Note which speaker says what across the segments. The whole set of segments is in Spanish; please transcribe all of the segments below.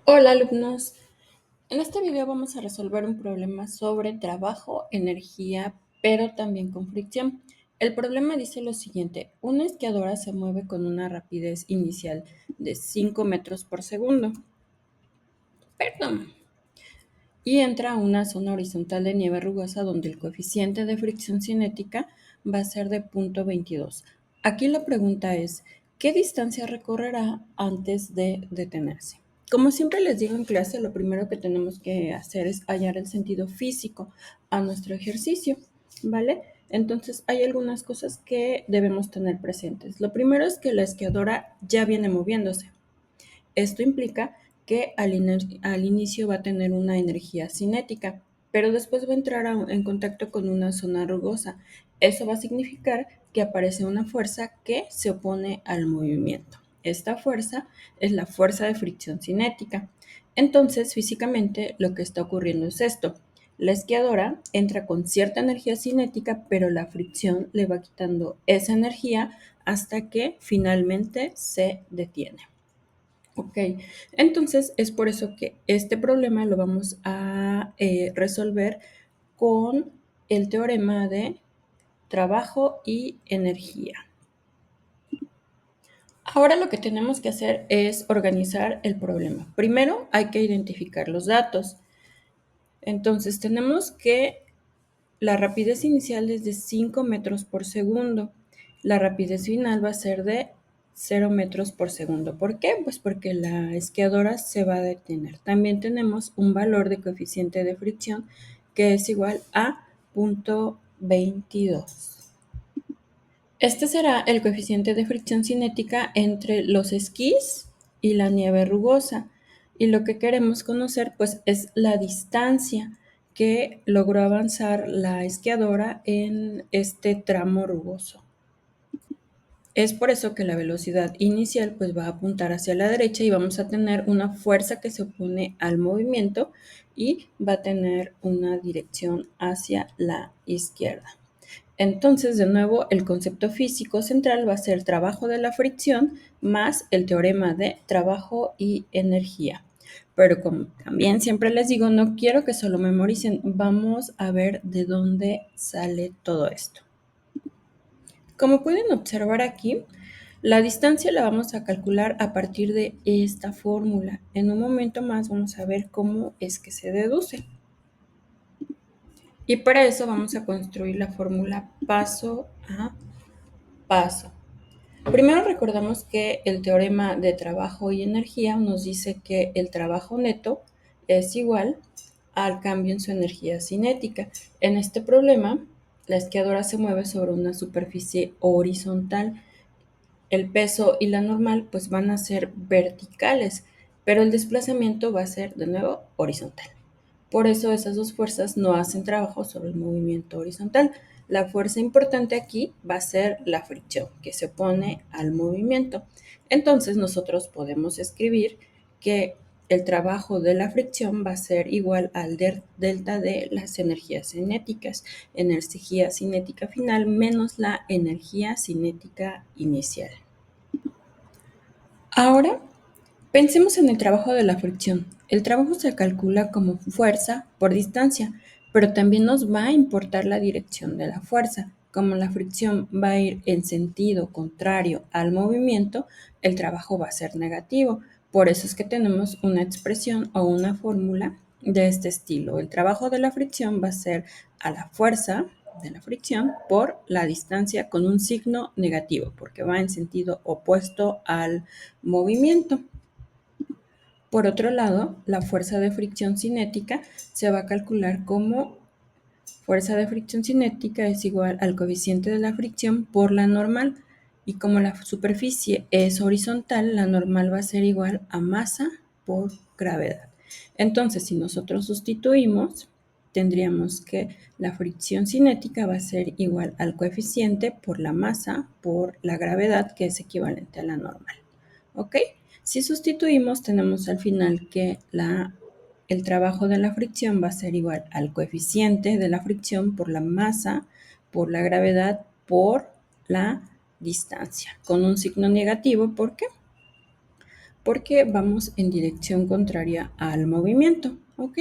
Speaker 1: Hola alumnos, en este video vamos a resolver un problema sobre trabajo, energía, pero también con fricción. El problema dice lo siguiente: una esquiadora se mueve con una rapidez inicial de 5 metros por segundo, perdón, y entra a una zona horizontal de nieve rugosa donde el coeficiente de fricción cinética va a ser de 0,22. Aquí la pregunta es, ¿qué distancia recorrerá antes de detenerse? Como siempre les digo en clase, lo primero que tenemos que hacer es hallar el sentido físico a nuestro ejercicio, ¿vale? Entonces hay algunas cosas que debemos tener presentes. Lo primero es que la esquiadora ya viene moviéndose. Esto implica que al inicio va a tener una energía cinética, pero después va a entrar en contacto con una zona rugosa. Eso va a significar que aparece una fuerza que se opone al movimiento. Esta fuerza es la fuerza de fricción cinética. Entonces, físicamente, lo que está ocurriendo es esto. La esquiadora entra con cierta energía cinética, pero la fricción le va quitando esa energía hasta que finalmente se detiene. Ok, entonces es por eso que este problema lo vamos a resolver con el teorema de trabajo y energía. Ahora lo que tenemos que hacer es organizar el problema. Primero hay que identificar los datos. Entonces tenemos que la rapidez inicial es de 5 metros por segundo. La rapidez final va a ser de 0 metros por segundo. ¿Por qué? Pues porque la esquiadora se va a detener. También tenemos un valor de coeficiente de fricción que es igual a 0,22. Este será el coeficiente de fricción cinética entre los esquís y la nieve rugosa. Y lo que queremos conocer pues es la distancia que logró avanzar la esquiadora en este tramo rugoso. Es por eso que la velocidad inicial pues va a apuntar hacia la derecha y vamos a tener una fuerza que se opone al movimiento y va a tener una dirección hacia la izquierda. Entonces, de nuevo, el concepto físico central va a ser trabajo de la fricción más el teorema de trabajo y energía. Pero como también siempre les digo, no quiero que solo memoricen, vamos a ver de dónde sale todo esto. Como pueden observar aquí, la distancia la vamos a calcular a partir de esta fórmula. En un momento más vamos a ver cómo es que se deduce. Y para eso vamos a construir la fórmula paso a paso. Primero recordamos que el teorema de trabajo y energía nos dice que el trabajo neto es igual al cambio en su energía cinética. En este problema, la esquiadora se mueve sobre una superficie horizontal. El peso y la normal pues van a ser verticales, pero el desplazamiento va a ser de nuevo horizontal. Por eso esas dos fuerzas no hacen trabajo sobre el movimiento horizontal. La fuerza importante aquí va a ser la fricción, que se opone al movimiento. Entonces nosotros podemos escribir que el trabajo de la fricción va a ser igual al delta de las energías cinéticas, energía cinética final menos la energía cinética inicial. Ahora, pensemos en el trabajo de la fricción. El trabajo se calcula como fuerza por distancia, pero también nos va a importar la dirección de la fuerza. Como la fricción va a ir en sentido contrario al movimiento, el trabajo va a ser negativo. Por eso es que tenemos una expresión o una fórmula de este estilo. El trabajo de la fricción va a ser a la fuerza de la fricción por la distancia con un signo negativo, porque va en sentido opuesto al movimiento. Por otro lado, la fuerza de fricción cinética se va a calcular como fuerza de fricción cinética es igual al coeficiente de la fricción por la normal. Y como la superficie es horizontal, la normal va a ser igual a masa por gravedad. Entonces, si nosotros sustituimos, tendríamos que la fricción cinética va a ser igual al coeficiente por la masa por la gravedad, que es equivalente a la normal. ¿Ok? Si sustituimos, tenemos al final que el trabajo de la fricción va a ser igual al coeficiente de la fricción por la masa, por la gravedad, por la distancia, con un signo negativo. ¿Por qué? porque vamos en dirección contraria al movimiento, ¿ok?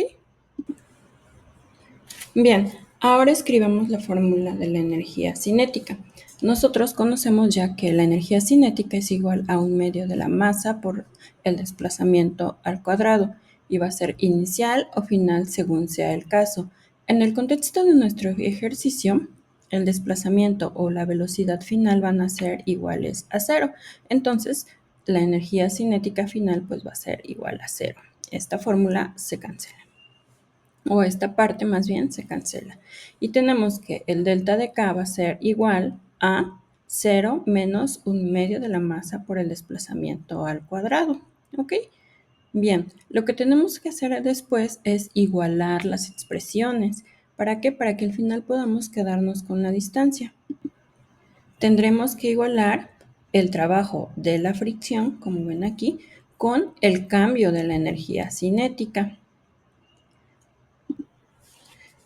Speaker 1: Bien, ahora escribamos la fórmula de la energía cinética. Nosotros conocemos ya que la energía cinética es igual a 1/2 de la masa por el desplazamiento al cuadrado y va a ser inicial o final según sea el caso. En el contexto de nuestro ejercicio, el desplazamiento o la velocidad final van a ser iguales a 0. Entonces, la energía cinética final pues va a ser igual a 0. Esta fórmula se cancela, o esta parte más bien se cancela. Y tenemos que el delta de K va a ser igual a 0 menos 1/2 de la masa por el desplazamiento al cuadrado. ¿Ok? Bien, lo que tenemos que hacer después es igualar las expresiones. ¿Para qué? Para que al final podamos quedarnos con la distancia. Tendremos que igualar el trabajo de la fricción, como ven aquí, con el cambio de la energía cinética.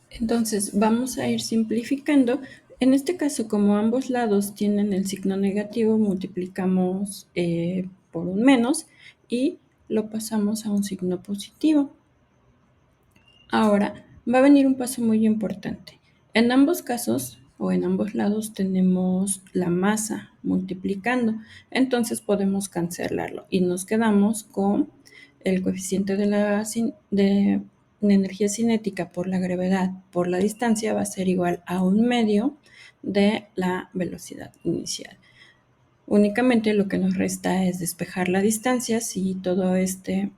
Speaker 1: Entonces vamos a ir simplificando. En este caso, como ambos lados tienen el signo negativo, multiplicamos por un menos y lo pasamos a un signo positivo. Ahora va a venir un paso muy importante. En ambos casos o en ambos lados tenemos la masa multiplicando, entonces podemos cancelarlo y nos quedamos con el coeficiente de la energía cinética por la gravedad por la distancia va a ser igual a 1/2 de la velocidad inicial. Únicamente lo que nos resta es despejar la distancia. Si todo este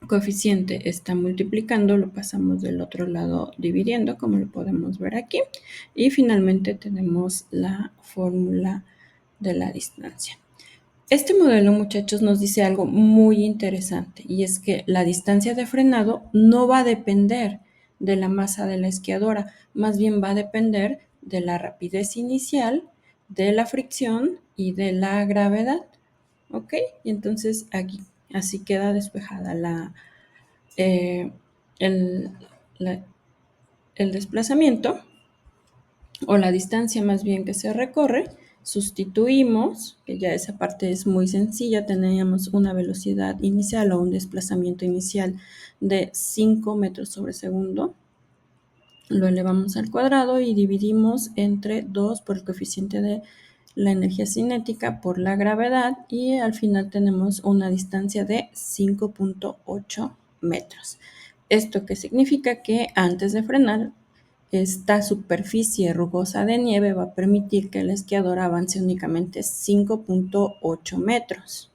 Speaker 1: coeficiente está multiplicando, lo pasamos del otro lado dividiendo, como lo podemos ver aquí, y finalmente tenemos la fórmula de la distancia. Este modelo, muchachos, nos dice algo muy interesante, y es que la distancia de frenado no va a depender de la masa de la esquiadora, más bien va a depender de la rapidez inicial, de la fricción y de la gravedad. ¿Ok? Y entonces aquí así queda despejada el, la- el desplazamiento o la distancia más bien que se recorre. Sustituimos, que ya esa parte es muy sencilla, teníamos una velocidad inicial o un desplazamiento inicial de 5 metros sobre segundo. Lo elevamos al cuadrado y dividimos entre 2 por el coeficiente de la energía cinética por la gravedad, y al final tenemos una distancia de 5.8 metros. ¿Esto qué significa? Que antes de frenar, esta superficie rugosa de nieve va a permitir que el esquiador avance únicamente 5.8 metros.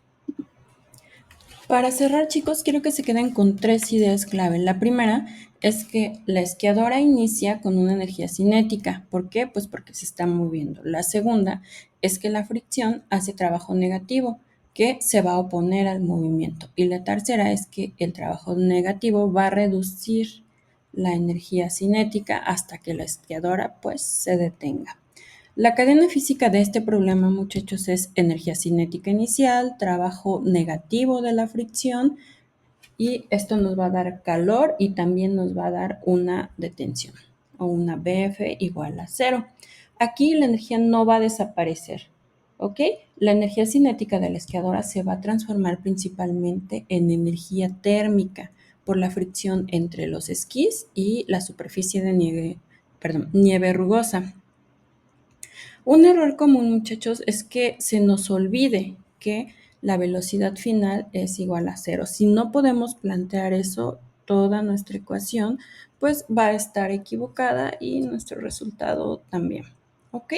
Speaker 1: Para cerrar, chicos, quiero que se queden con 3 ideas clave. La primera es que la esquiadora inicia con una energía cinética. ¿Por qué? Pues porque se está moviendo. La segunda es que la fricción hace trabajo negativo, que se va a oponer al movimiento. Y la tercera es que el trabajo negativo va a reducir la energía cinética hasta que la esquiadora pues se detenga. La cadena física de este problema, muchachos, es energía cinética inicial, trabajo negativo de la fricción, y esto nos va a dar calor y también nos va a dar una detención o una BF igual a 0. Aquí la energía no va a desaparecer, ¿ok? La energía cinética de la esquiadora se va a transformar principalmente en energía térmica por la fricción entre los esquís y la superficie de nieve rugosa. Un error común, muchachos, es que se nos olvide que la velocidad final es igual a 0. Si no podemos plantear eso, toda nuestra ecuación pues va a estar equivocada y nuestro resultado también. ¿Ok?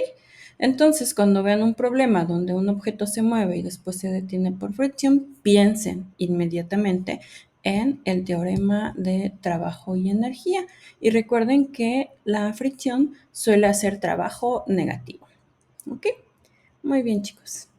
Speaker 1: Entonces, cuando vean un problema donde un objeto se mueve y después se detiene por fricción, piensen inmediatamente en el teorema de trabajo y energía. Y recuerden que la fricción suele hacer trabajo negativo. ¿Ok? Muy bien, chicos.